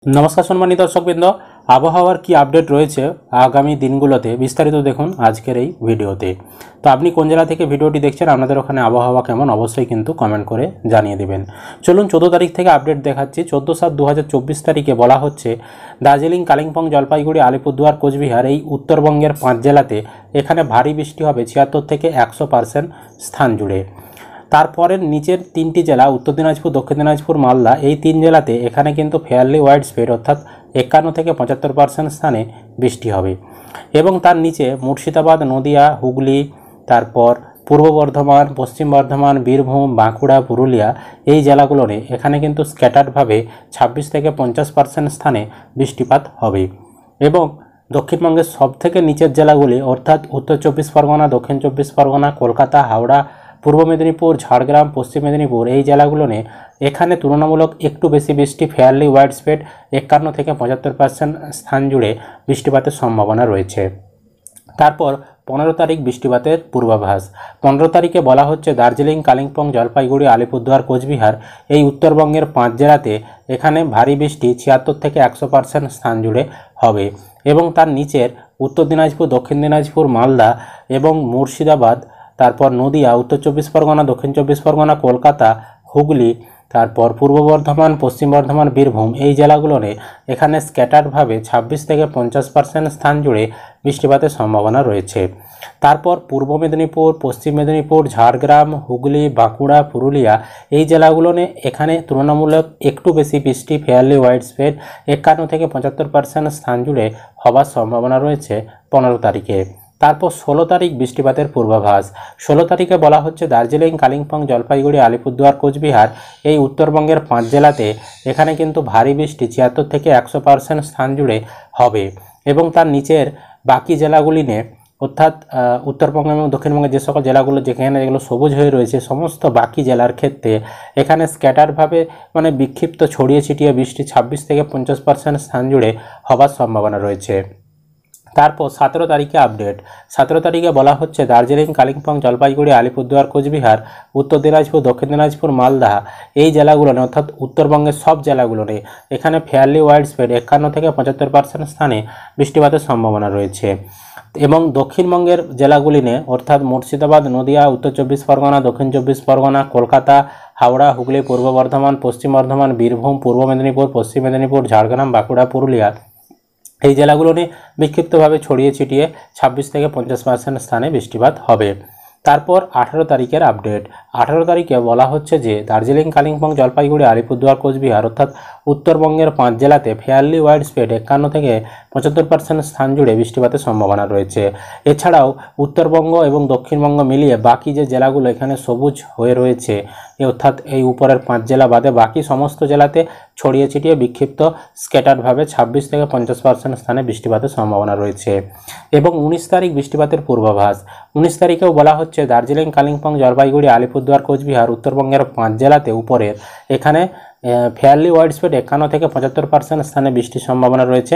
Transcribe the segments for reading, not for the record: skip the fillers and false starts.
নমস্কার সম্মানিত দর্শকবৃন্দ, আবহাওয়ার কি আপডেট রয়েছে আগামী দিনগুলোতে বিস্তারিত দেখুন আজকের এই ভিডিওতে। তো আপনি কোন জেলা থেকে ভিডিওটি দেখছেন, আপনাদের ওখানে আবহাওয়া কেমন অবশ্যই কিন্তু কমেন্ট করে জানিয়ে দেবেন। চলুন 14 তারিখ থেকে আপডেট দেখাচ্ছি। 14/7/2024 তারিখে বলা হচ্ছে দার্জিলিং, কালিম্পং, জলপাইগুড়ি, আলিপুরদুয়ার, কোচবিহার এই উত্তরবঙ্গের 5 জেলাতে এখানে ভারী বৃষ্টি হবে 76 থেকে 100% স্থান জুড়ে। তারপরের নিচের 3টি জেলা উত্তর দিনাজপুর, দক্ষিণ দিনাজপুর, মালদা এই 3 জেলাতে এখানে কিন্তু ফেয়ারলি ওয়াইড স্প্রেড অর্থাৎ 51 থেকে 75% স্থানে বৃষ্টি হবে। এবং তার নিচে মুর্শিদাবাদ, নদিয়া, হুগলি, তারপর পূর্ব বর্ধমান, পশ্চিম বর্ধমান, বীরভূম, বাঁকুড়া, পুরুলিয়া এই জেলাগুলোতে এখানে কিন্তু স্ক্যাটার্ডভাবে 26 থেকে 50% স্থানে বৃষ্টিপাত হবে। এবং দক্ষিণবঙ্গের সবথেকে নিচের জেলাগুলি অর্থাৎ উত্তর 24 পরগনা, দক্ষিণ 24 পরগনা, কলকাতা, হাওড়া, পূর্ব মেদিনীপুর, ঝাড়গ্রাম, পশ্চিম মেদিনীপুর এই জেলাগুলোতে এখানে তুলনামূলক একটু বেশি বৃষ্টি ফেয়ারলি ওয়াইড স্প্রেড 51 থেকে 75% স্থান জুড়ে বৃষ্টিপাতের সম্ভাবনা রয়েছে। তারপর 15 তারিখ বৃষ্টিপাতের পূর্বাভাস। 15 তারিখে বলা হচ্ছে দার্জিলিং, কালিম্পং, জলপাইগুড়ি, আলিপুরদুয়ার, কোচবিহার এই উত্তরবঙ্গের 5 জেলাতে এখানে ভারী বৃষ্টি 76 থেকে 100% স্থান জুড়ে হবে। এবং তার নিচের উত্তর দিনাজপুর, দক্ষিণ দিনাজপুর, মালদা এবং মুর্শিদাবাদ, তারপর নদিয়া, উত্তর 24 পরগনা, দক্ষিণ 24 পরগনা, কলকাতা, হুগলি, তারপর পূর্ব বর্ধমান, পশ্চিম বর্ধমান, বীরভূম এই জেলাগুলোতে এখানে স্ক্যাটার্ডভাবে 26 থেকে 50% স্থান জুড়ে বৃষ্টিপাতের সম্ভাবনা রয়েছে। তারপর পূর্ব মেদিনীপুর, পশ্চিম মেদিনীপুর, ঝাড়গ্রাম, হুগলি, বাঁকুড়া, পুরুলিয়া এই জেলাগুলোতে এখানে তুলনামূলক একটু বেশি বৃষ্টি ফেয়ারলি ওয়াইড স্প্রেড 51 থেকে 75% স্থান জুড়ে হবার সম্ভাবনা রয়েছে 15 তারিখে। তারপর 16 তারিখ বৃষ্টিপাতের পূর্বাভাস। 16 তারিখে বলা হচ্ছে দার্জিলিং, কালিম্পং, জলপাইগুড়ি, আলিপুরদুয়ার, কোচবিহার এই উত্তরবঙ্গের 5 জেলাতে এখানে কিন্তু ভারী বৃষ্টি 76 থেকে 100% স্থান জুড়ে হবে। এবং তার নিচের বাকি জেলাগুলি নিয়ে অর্থাৎ উত্তরবঙ্গ এবং দক্ষিণবঙ্গের যে সকল জেলাগুলো যেগুলো সবুজ হয়ে রয়েছে সমস্ত বাকি জেলার ক্ষেত্রে এখানে স্ক্যাটারভাবে বিক্ষিপ্ত ছড়িয়ে ছিটিয়ে বৃষ্টি 26 থেকে 50% স্থান জুড়ে হবার সম্ভাবনা রয়েছে। তারপর 17 তারিখে আপডেট। 17 তারিখে বলা হচ্ছে দার্জিলিং, কালিম্পং, জলপাইগুড়ি, আলিপুরদুয়ার, কোচবিহার, উত্তর দিনাজপুর, দক্ষিণ দিনাজপুর, মালদা এই জেলাগুলোতে অর্থাৎ উত্তরবঙ্গের সব জেলাগুলোতে এখানে ফেয়ারলি ওয়াইড স্প্রেড 51 থেকে 75% স্থানে বৃষ্টিপাতের সম্ভাবনা রয়েছে। এবং দক্ষিণবঙ্গের জেলাগুলিতে অর্থাৎ মুর্শিদাবাদ, নদিয়া, উত্তর 24 পরগনা, দক্ষিণ 24 পরগনা, কলকাতা, হাওড়া, হুগলি, পূর্ব বর্ধমান, পশ্চিম বর্ধমান, বীরভূম, পূর্ব মেদিনীপুর, পশ্চিম মেদিনীপুর, ঝাড়গ্রাম, বাঁকুড়া, পুরুলিয়া এই জেলাগুলোতে বিক্ষিপ্তভাবে ছড়িয়ে ছিটিয়ে 26 থেকে 50% স্থানে বৃষ্টিপাত হবে। তারপর 18 তারিখের আপডেট। 18 তারিখে বলা হচ্ছে যে দার্জিলিং, কালিম্পং, জলপাইগুড়ি, আলিপুরদুয়ার, কোচবিহার অর্থাৎ উত্তরবঙ্গের 5 জেলাতে ফেয়ারলি ওয়াইড স্প্রেড 51 থেকে 75% স্থান জুড়ে বৃষ্টিপাতের সম্ভাবনা রয়েছে। এছাড়াও উত্তরবঙ্গ এবং দক্ষিণবঙ্গ মিলিয়ে বাকি যে জেলাগুলো এখানে সবুজ হয়ে রয়েছে অর্থাৎ এই উপরের 5 জেলা বাদে বাকি সমস্ত জেলাতে ছড়িয়ে ছিটিয়ে বিক্ষিপ্ত স্ক্যাটার্ডভাবে 26 থেকে 50% স্থানে বৃষ্টিপাতের সম্ভাবনা রয়েছে। এবং 19 তারিখ বৃষ্টিপাতের পূর্বাভাস। 19 তারিখেও বলা হচ্ছে দার্জিলিং, কালিম্পং, জলপাইগুড়ি, আলিপুরদুয়ার, কোচবিহার উত্তরবঙ্গের 5 জেলাতে উপরের এখানে ফেয়ারলি ওয়াইড স্প্রেড 51 থেকে 75% স্থানে বৃষ্টির সম্ভাবনা রয়েছে।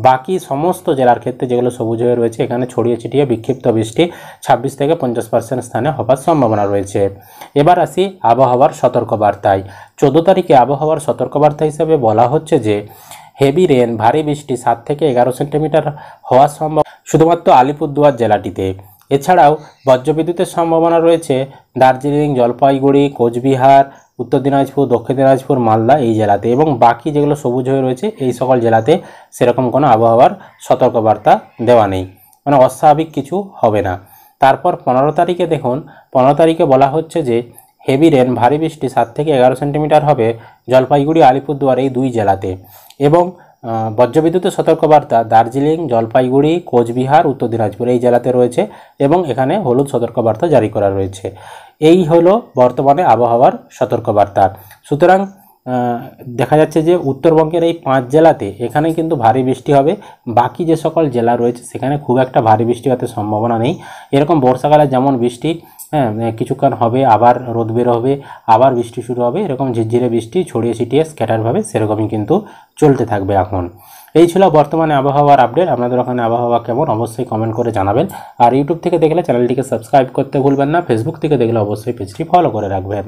বাকি সমস্ত জেলার ক্ষেত্রে যেগুলো সবুজ হয়ে রয়েছে এখানে ছড়িয়ে ছিটিয়ে বিক্ষিপ্ত বৃষ্টি 26 থেকে 50% স্থানে হবার সম্ভাবনা রয়েছে। এবার আসি আবহাওয়ার সতর্কবার্তায়। 14 তারিখে আবহাওয়ার সতর্কবার্তা হিসেবে বলা হচ্ছে যে হেভি রেন ভারী বৃষ্টি 7 থেকে 11 সেন্টিমিটার হওয়ার সম্ভব শুধুমাত্র আলিপুরদুয়ার জেলাটিতে। এছাড়াও বজ্রবিদ্যুতের সম্ভাবনা রয়েছে দার্জিলিং, জলপাইগুড়ি, কোচবিহার, উত্তর দিনাজপুর, দক্ষিণ দিনাজপুর, মালদা এই জেলাতে। এবং বাকি যেগুলো সবুজ হয়ে রয়েছে এই সকল জেলাতে সেরকম কোনো আবহাওয়ার সতর্কবার্তা দেওয়া নেই, অস্বাভাবিক কিছু হবে না। তারপর 15 তারিখে দেখুন, 15 তারিখে বলা হচ্ছে যে হেভি রেন ভারী বৃষ্টি 7 থেকে 11 সেন্টিমিটার হবে জলপাইগুড়ি, আলিপুরদুয়ার এই 2 জেলাতে। এবং বজ্রবিদ্যুতের সতর্কবার্তা দার্জিলিং, জলপাইগুড়ি, কোচবিহার, উত্তর দিনাজপুর এই জেলাতে রয়েছে এবং এখানে হলুদ সতর্কবার্তা জারি করা রয়েছে। এই হলো বর্তমানে আবহাওয়ার সতর্কবার্তা। সুতরাং দেখা যাচ্ছে যে উত্তরবঙ্গের এই 5 জেলাতে এখানে কিন্তু ভারী বৃষ্টি হবে। বাকি যে সকল জেলা রয়েছে সেখানে খুব একটা ভারী বৃষ্টিপাতের সম্ভাবনা নেই। এরকম বর্ষাকালে যেমন বৃষ্টি কিছুক্ষণ হবে, আবার রোদ বের হবে, আবার বৃষ্টি শুরু হবে, এরকম ঝিরঝিরে বৃষ্টি ছড়িয়ে ছিটিয়ে স্ক্যাটারভাবে সেরকমই কিন্তু চলতে থাকবে এখন। এই ছিল বর্তমানে আবহাওয়ার আপডেট। আপনাদের ওখানে আবহাওয়া কেমন অবশ্যই কমেন্ট করে জানাবেন। আর ইউটিউব থেকে দেখলে চ্যানেলটিকে সাবস্ক্রাইব করতে ভুলবেন না। ফেসবুক থেকে দেখলে অবশ্যই পেজটি ফলো করে রাখবেন।